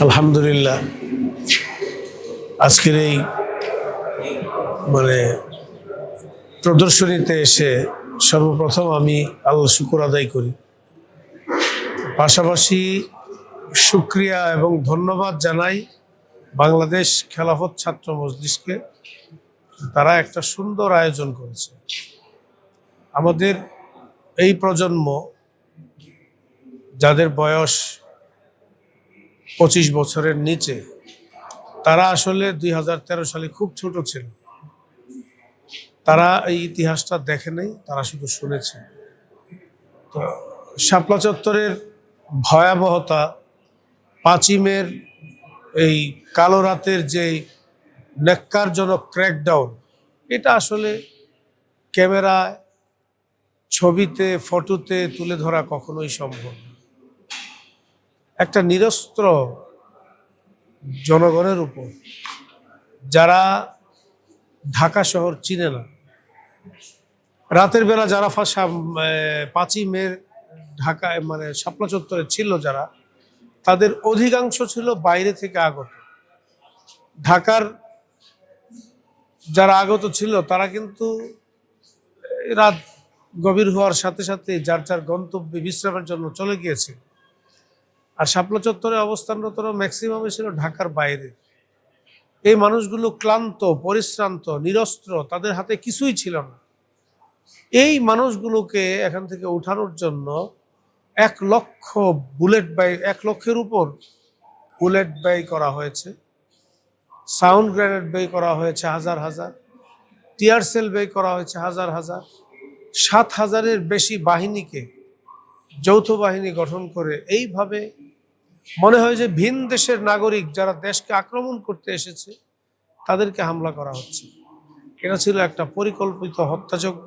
আলহামদুলিল্লাহ, আজকের এই প্রদর্শনীতে এসে সর্বপ্রথম আমি আল্লাহ শুকর আদায় করি। পাশাপাশি শুকরিয়া এবং ধন্যবাদ জানাই বাংলাদেশ খেলাফত ছাত্র মজলিসকে। তারা একটা সুন্দর আয়োজন করেছে। আমাদের এই প্রজন্ম, যাদের বয়স 25 বছরের নিচে, তারা আসলে 2013 সালে খুব ছোট ছিল। তারা এই ইতিহাসটা দেখে নাই, তারা শুধু শুনেছে। তো শাপলা চত্বরের ভয়াবহতা, 5ই মের এই কালো রাতের যে ন্যাক্কারজনক ক্র্যাকডাউন, এটা আসলে ক্যামেরায়, ছবিতে, ফটোতে তুলে ধরা কখনোই সম্ভব না। একটা নিরস্ত্র জনগণের উপর, যারা ঢাকা শহর চিনে না, রাতের বেলা যারা 5ই মে ঢাকায় শাপলা চত্বরে ছিল, যারা, তাদের অধিকাংশ ছিল বাইরে থেকে আগত। ঢাকার যারা আগত ছিল তারা কিন্তু রাত গভীর হওয়ার সাথে সাথে যার যার গন্তব্যে বিশ্রামের জন্য চলে গিয়েছিল। আর শাপলা চত্বরে অবস্থানরতরা ম্যাক্সিমামে ছিল ঢাকার বাইরে। এই মানুষগুলো ক্লান্ত, পরিশ্রান্ত, নিরস্ত্র, তাদের হাতে কিছুই ছিল না। এই মানুষগুলোকে এখান থেকে উঠানোর জন্য 1 লক্ষের উপর বুলেট ব্যয় করা হয়েছে, সাউন্ড গ্রেনেড ব্যয় করা হয়েছে হাজার হাজার, টিয়ার সেল ব্যয় করা হয়েছে হাজার হাজার। 7,000-এর বেশি বাহিনীকে, যৌথ বাহিনী গঠন করে এইভাবে মনে হয় যে ভিন দেশের নাগরিক যারা দেশকে আক্রমণ করতে এসেছে তাদেরকে হামলা করা হচ্ছে। এটা ছিল একটা পরিকল্পিত হত্যাযজ্ঞ।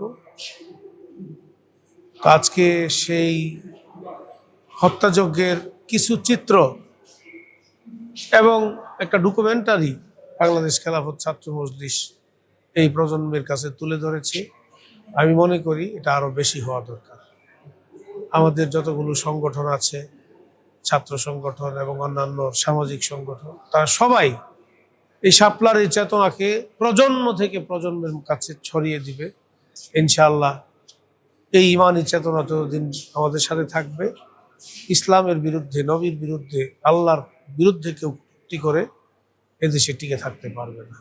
আজকে সেই হত্যাযজ্ঞের কিছু চিত্র এবং একটা ডকুমেন্টারি বাংলাদেশ খেলাফত ছাত্র মজলিস এই প্রজন্মের কাছে তুলে ধরেছে। আমি মনে করি এটা আরো বেশি হওয়া দরকার। আমাদের যতগুলো সংগঠন আছে, ছাত্র সংগঠন এবং অন্যান্য সামাজিক সংগঠন, তারা সবাই এই শাপলার এই চেতনাকে প্রজন্ম থেকে প্রজন্মের কাছে ছড়িয়ে দিবে ইনশাআল্লাহ। এই ইমানি চেতনা যতদিন আমাদের সাথে থাকবে, ইসলামের বিরুদ্ধে, নবীর বিরুদ্ধে, আল্লাহর বিরুদ্ধে কেউ কটূক্তি করে এদেশে টিকে থাকতে পারবে না।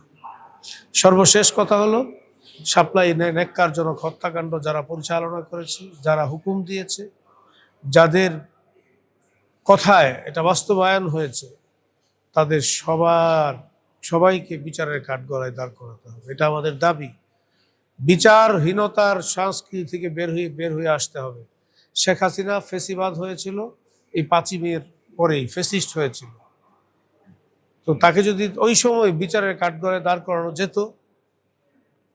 সর্বশেষ কথা হলো, শাপলায় ন্যাক্কারজনক হত্যাকাণ্ড যারা পরিচালনা করেছে, যারা হুকুম দিয়েছে, যাদের কথায় এটা বাস্তবায়ন হয়েছে, তাদের সবাইকে বিচারের কাঠগড়ায় দাঁড় করাতে হবে। এটা আমাদের দাবি। বিচারহীনতার সংস্কৃতি থেকে বের হয়ে আসতে হবে। শেখ হাসিনা ফেসিবাদ হয়েছিল এই 5ই মের পরেই, ফেসিস্ট হয়েছিল। তো তাকে যদি ওই সময় বিচারের কাঠগড়ায় দাঁড় করানো যেত,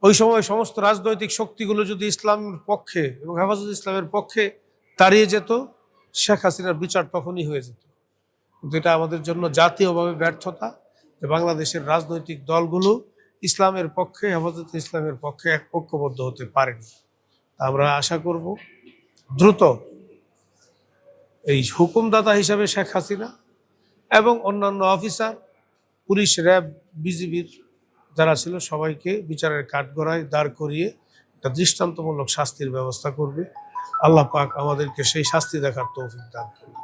ওই সময় সমস্ত রাজনৈতিক শক্তিগুলো যদি ইসলামের পক্ষে এবং হেফাজত ইসলামের পক্ষে দাঁড়িয়ে যেত, শেখ হাসিনার বিচার তখনই হয়ে যেত। কিন্তু এটা আমাদের জন্য জাতীয়ভাবে ব্যর্থতা যে বাংলাদেশের রাজনৈতিক দলগুলো ইসলামের পক্ষে, হেফাজত ইসলামের পক্ষে ঐক্যবদ্ধ হতে পারেনি। আমরা আশা করব দ্রুত এই হুকুমদাতা হিসাবে শেখ হাসিনা এবং অন্যান্য অফিসার, পুলিশ, র্যাব, বিজিবির যারা ছিল, সবাইকে বিচারের কাঠগড়ায় দাঁড় করিয়ে একটা দৃষ্টান্তমূলক শাস্তির ব্যবস্থা করবে। আল্লাহ পাক আমাদেরকে সেই শাস্তি দেখার তৌফিক দান করবে।